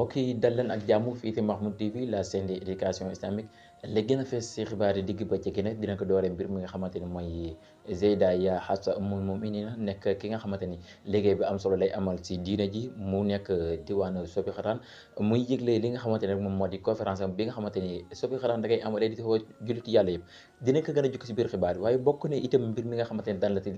mbokk yi dal leen ak jàmm fii ci Mahmoud TV la chaîne d'éducation islamique li gën a fees ci xibaar yi digg bëccëg gi nag dina ko dooree mbir mi nga xamante ni mooy Zeyda Ya Hafsa ummul mu'minin nekk ki nga xamante ni liggéey bi am solo lay amal ci diina ji mu nekk diwaanu Sopi Xataan muy yëgle li nga xamante ne moom moo di conférence am bi nga xamante ni Sopi Xataan da ngay amalee di ko julliti yàlla yëpp dina ko gën a jukki ci biir xibaar yi waaye bokk ne itam mbir mi nga xamante ni daan la ci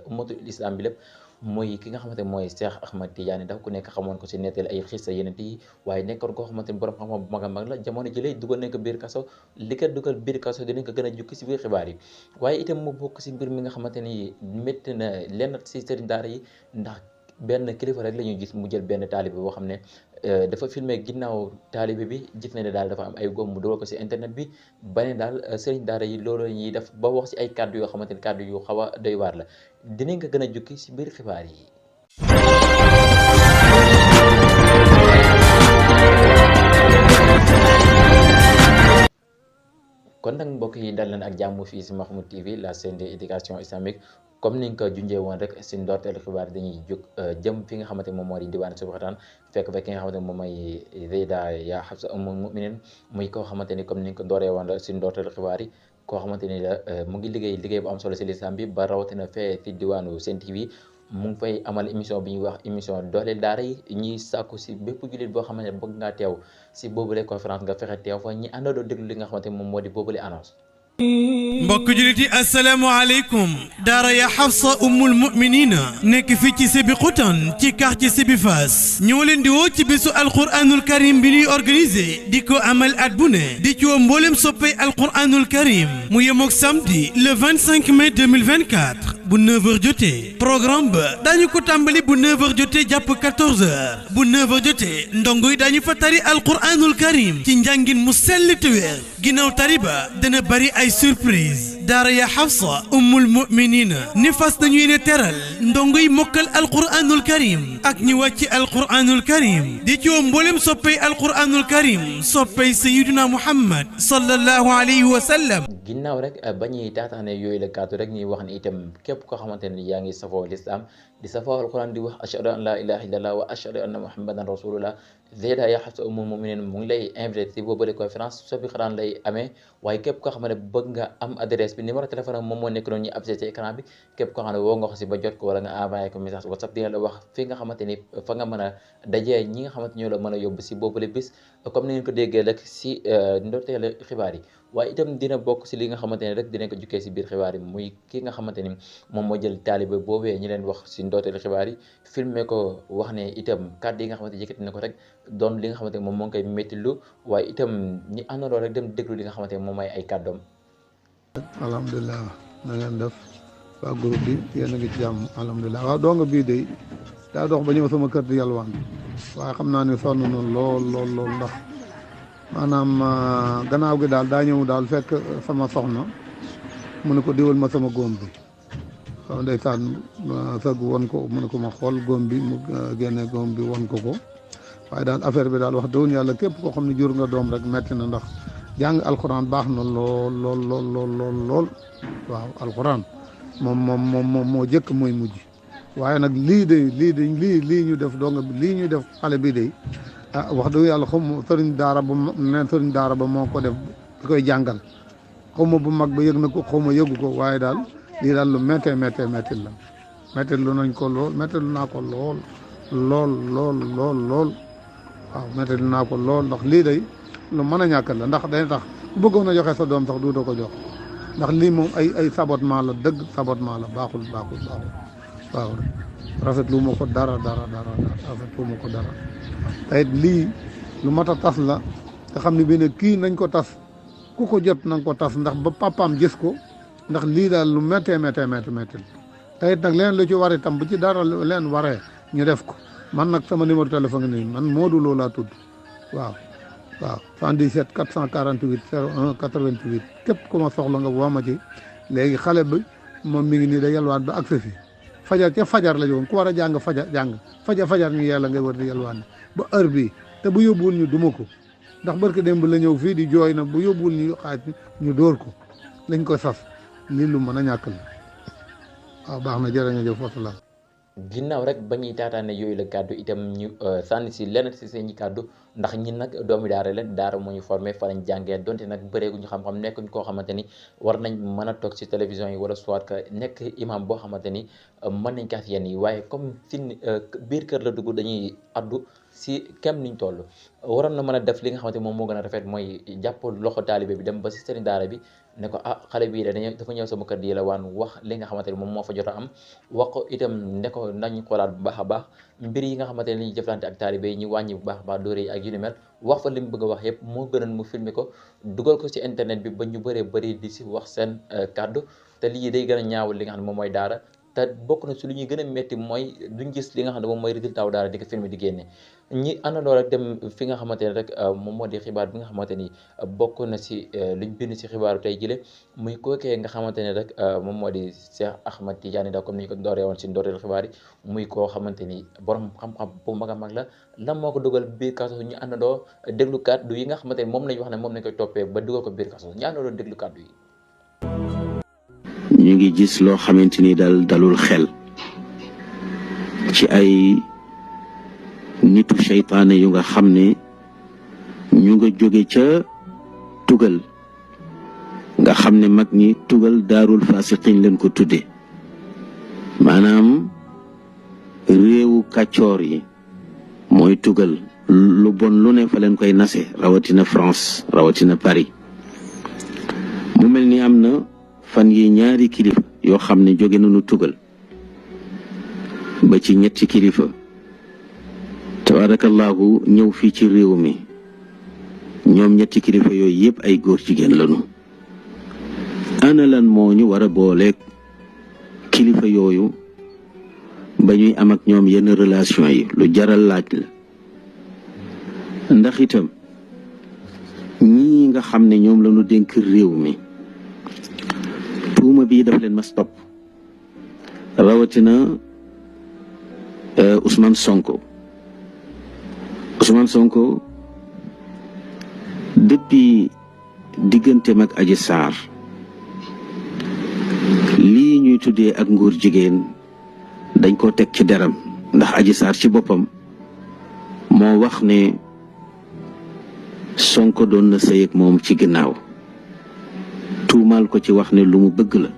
ummatul islam bi lépp mooy ki nga xamante ne mooy Cheikh Ahmad Tidiane dafa ku nekk xamoon ko ci nettali ay xiisa yeneen yi waaye nekkoon koo xamante ni borom xam-xam bu mag a mag la jamono jëlee dugal nañ ko biir kaso li ko dugal biir kaso dinañ ko gën a jukki ci biir xibaar yi waaye itam mu bokk ci mbir mi nga xamante ni métti na lenn ci sëriñ daara yi ndax benn kilifa rek la ñuy gis mu jël benn taalibe boo xam ne dafa filmé ginnaaw taalibe bi gis na ne daal dafa am ay góom mu dugal ko ci internet bi ba ne daal sëriñ daara yi loolu ñuy def ba wax ci ay kàddu yoo xamante ni kàddu yu xaw a doy waar la dinañ ko gën a jukki ci biir xibaar yi. kon nag mbokk yi dal leen ak jàmm fii ci Mahmoud TV la chaîne d'éducation islamique comme ni nga ko junjee woon rek ci ndorteelu xibaar dañuy jóg jëm fi nga xamante moom moo di diwaan Sopi Xataan fekk fa ki nga xamante moom mooy Zeyda Ya Hafsa ummul mu'minin muy koo xamante ni comme ni nga ko dooree woon ci ndorteelu xibaar yi koo xamante ni la mu ngi liggéey bu am solo ci lislaam bi ba rawatina fee ci diwaanu Sen TV mu ngi fay amal émission bi ñuy wax émission dooleel daara yi ñuy sàkku ci bépp jullit boo xamante ne bëgg ngaa teew ci boobule conférence nga fexe teew fa ñi àndandoo déglu li nga xamante moom moo di boobule annonce. mbokk jullit yi asalaamaaleykum daara Ya Hafsa ummul mu'minina nekk fii ci Sébi Xutaan ci quartier Sébi Fass ñoo leen di woo ci bésu alquranul karim bi ñuy organisé di ko amal at bu ne di ci woo mboolem soppay alquranul karim mu yemook samedi le 25 mai 2024 bu 9h jotee programme ba daañu ko tàmbali bu 9h jotee jàpp 14h bu 9h jotee ndongo yi daañu fa tari alquranul karim ci njàngin mu sell te wér ginnaaw tari ba dana bari ay surprise daara Ya Hafsa ummul mu'minina ni fas nañu yéene teral ndongo yi mokkal alquranul karim ak ñi wàcc alquranul karim di ci woo mboolem soppay alquranul karim soppay sayyiduna Muhammad sallallahu alayhi wa sallam. ginnaaw rek ba ñuy taataane yooyu la kàddu rek ñuy wax ne itam képp koo xamante ne yaa ngi safoo lislaam di safoo alquran di wax ashhadu an la ilaha illallah wa ashhadu anna muhammadan rasulullah Zeyda Ya Hafsa ummul mu'minin mu ngi lay invité ci boobule conférence Sopi Xataan lay amee waaye képp koo xam ne bëgg nga am adresse bi numéro téléphone am moom moo nekk noonu ñu affiché ci écran bi képp koo xam ne woo nga ko ci ba jot ko wala nga envoyé ko message WhatsApp dina la wax fi nga xamante ni fa nga mën a dajee ñi nga xamante ñoo la mën a yóbbu ci boobule bis comme ni ngeen ko déggee rek ci ndorteelu xibaar yi waaye itam dina bokk ci li nga xamante ne rek dinañ ko jukkee ci biir xibaar yi muy ki nga xamante ni moom moo jël taalibe boobee ñi leen wax ci ndorteelu xibaar yi filmé ko wax ne itam kàddu yi nga xamante yëkkati na ko rek doon li nga xamante ne moom moo ngi koy méttilu waaye itam ñi àndandoo rek dem déglu li nga xamante ne moom mooy ay kàddoom. alhamdulilah na ngeen def waa groupe bi yéen a ngi ci jàmm alhamdulilah waaw donga bii de daa dox ba ñëw sama kër di yalwaan waaye xam naa ne sonn na lool ndax maanaam gannaaw gi daal daa ñëw daal fekk sama soxna mu ne ko diwal ma sama góom bi waaw ndeysaan sëgg won ko mu ne ko ma xool góom bi mu génne góom bi won ko waaye daal affaire bi daal wax dëgg yàlla képp koo xam ne jur nga doom rek metti na ndax jàng alxuraan baax na lool waaw alxuraan moom moo jëkk mooy mujj waaye nag lii ñu def doonga lii ñu def xale bi de wax dëgg yàlla xaw ma sëriñ daara ba moo ko def di koy jàngal xaw ma bu mag ba yëg na ko xaw ma yëgu ko waaye daal lii daal lu méttee la métti lu nañ ko lool métti lu naa ko lool waaw métti lu naa ko lool ndax lii day lu mën a ñàkk la ndax day tax ku bëggoon a joxe sa doom sax du ko jox ndax lii moom ay sabotement la dëgg sabotement la baaxul waaw rafetlu ma ko dara rafetlu ma ko dara tey lii lu mat a tas la nga xam ne bii ne kii nañ ko tas ku ko jot nañ ko tas ndax ba papaam gis ko ndax lii daal lu méttee tey nag leen lu ci war itam bu ci dara leen waree ñu def ko man nag sama numéro téléphone nii man Modou Lo laa tudd waaw 77 448 01 88 képp ku ma soxla nga woo ma ci léegi xale bi moom mi ngi nii da yalwaan ba accès fi fajar la joon ku war a jàng fajar ñu yàlla ngay war di yalwaan ba heure bii te bu yóbbuwul ñu duma ko ndax barke démb la ñëw fii di jooy na bu yóbbuwul ñu xaaj ñu dóor ko lañ ko sas lii lu mën a ñàkk la waaw baax na jërëjëf wasalaam ginnaaw rek ba ñuy taataane yooyu la kàddu itam ñu sànni si lenn si seen i kàddu ndax ñin nag doomi daara leen daara moo ñu formé fa lañ jàngee donte nag bëreeguñu xam-xam nekkuñ koo xamante ni war nañ mën a toog si télévision yi wala soit que nekk imam boo xamante ni mën nañ kaas yenn yi waaye comme fin biir kër la dugg dañuy addu si kem niñ toll waroon na mën a def li nga xamante moom moo gën a rafet mooy jàpp loxo taalibe bi dem ba si sëriñ daara bi ne ko xale bii dafa ñëw sama kër di la waan wax li nga xamante ni moom moo fa jot a am wax ko itam ne ko nañ xoolaat bu baax a baax mbir yi nga xamante ne ñuy jëflante ak taalibe yi ñu wàññi bu baax a baax dóore yi ak yu ni mel wax fa li mu bëgg a wax yëpp moo gënoon mu filmer ko dugal ko ci internet bi ba ñu bëree bëri di si wax seen kàddu te lii day gën a ñaawal li nga xam ne moom mooy daara te bokk na si lu ñuy gën a métti mooy duñ gis li nga xam ne moom mooy résultat wu daara di ko filmer di génne ñi àndandoo rek dem fi nga xamante ne rek moom moo di xibaar bi nga xamante ni bokk na si luñ bind si xibaaru tey jile muy kookee nga xamante ne rek moom moo di Cheikh Ahmed Tidiane Ndao comme ni ñu ko dooree woon si ndorteel xibaar yi muy koo xamante ni borom xam-xam bu mag a mag la lan moo ko dugal biir kaso ñu àndandoo déglu kàddu yi nga xamante ni moom lañ wax ne moom lañ koy toppee ba dugal ko biir kaso ñu àndandoo déglu kàddu yi. ñu ngi gis loo xamante ni dalul xel ci ay nitu seytaane yu nga xam ne ñu nga jóge ca tugal nga xam ne mag ñi tugal daarul fasiqin leen ko tudde maanaam réewu kàccoor yi mooy tugal lu bon lu ne fa leen koy nase rawatina France rawatina Paris mu mel ni am na fan yi ñaari kilifa yoo xam ne jóge nañu tugal ba ci ñetti kilifa tabarakallahu ñëw fii ci réew mi ñoom ñetti kilifa yooyu yëpp ay góor jigéen lañu ana lan moo ñu war a booleeg kilifa yooyu ba ñuy am ak ñoom yenn relation yi lu jaral laaj la ndax itam ñii nga xam ne ñoom lañu dénk réew mi tuuma bii daf leen mas topp rawatina Ousmane Sonko depuis digganteem ak Adji Sarr lii ñuy tuddee ak nguur jigéen dañ ko teg ci deram ndax Adji Sarr ci boppam moo wax ne Sonko doon na sëy ak moom ci ginnaaw tuumaal ko ci wax ne lu mu bëgg la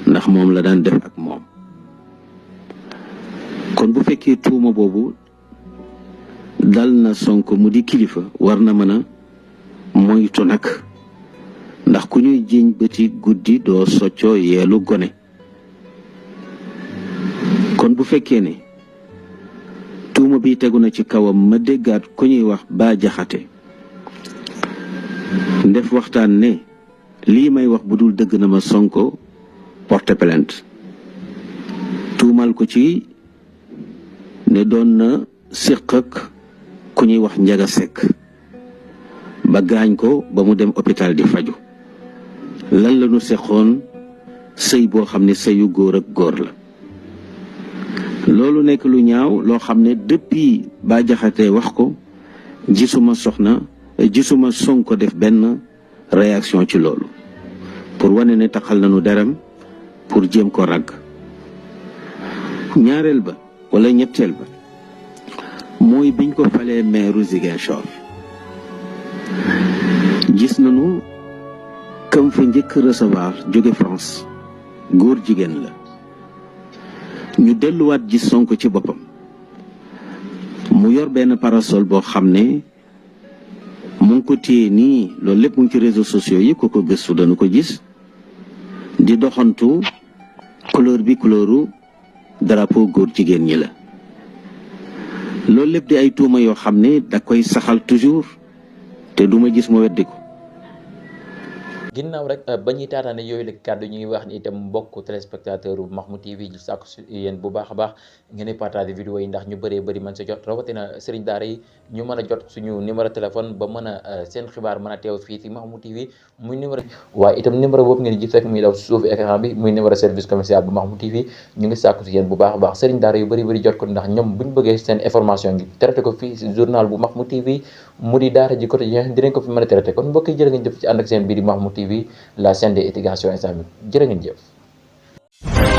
ndax moom la daan def ak moom kon bu fekkee tuuma boobu dal na Sonko mu di kilifa war na mën a moytu nag ndax ku ñuy jiiñ bëti guddi doo soccoo yeelu gone kon bu fekkee ne tuuma bi tegu na ci kawam ma déggaat ku ñuy wax Bah Diakhaté ndef waxtaan ne lii may wax bu dul dëgg na ma Sonko porte plainte tuumal ko ci ne doon na séq ak ku ñuy wax Njaga Sekk ba gaañ ko ba mu dem hôpital di faju lan la ñu seqoon sëy boo xam ne sëyu góor ak góor la loolu nekk lu ñaaw loo xam ne depuis Bah Diakhaté wax ko gisuma Sonko def benn réaction ci loolu pour wane ne taxal nañu deram pour jéem ko ragg ñaareel ba wala ñetteel ba mooy biñ ko falee maire Ziguinchor gis nañu kam fa njëkk recevoir jóge France góor jigéen la ñu delluwaat gis Sonko ci boppam mu yor benn parasol boo xam ne mu ngi ko téye nii loolu lépp mu ngi ci réseaux sociaux yi ko gëstu dañu ko gis di doxantu couleur bi couleuru drapeau góor jigéen ñi la loolu lépp di ay tuuma yoo xam ne da koy saxal toujours te duma gis mu weddi ko ginnaaw rek ba ñuy taataane yooyu la kàddu ñu ngi wax ni itam mbokk téléspectateur bu Mahmoud TV ji sàkku si yéen bu baax a baax ngeen di partager vidéo yi ndax ñu bëree bëri mën sa jot rawatina sëriñ daara yi ñu mën a jot suñu numéro téléphone ba mën a seen xibaar mën a teew fii ci Mahmoud TV muy numéro waaye itam numéro boobu ngeen gis rek muy daw si suufu écran bi muy numéro service commercial bu Mahmoud TV ñu ngi sàkku si yéen bu baax a baax sëriñ daara yu bëri jot ko ndax ñoom buñ bëggee seen information ngi traité ko fii si journal bu Mahmoud TV mu di daara ji quotidien dinañ ko fi mën a traité kon mbokk yi jërë ngeen jëf ci ànd ak seen biir di Mahmoud TV la chaîne des éducation islamique jërë ngeen jëf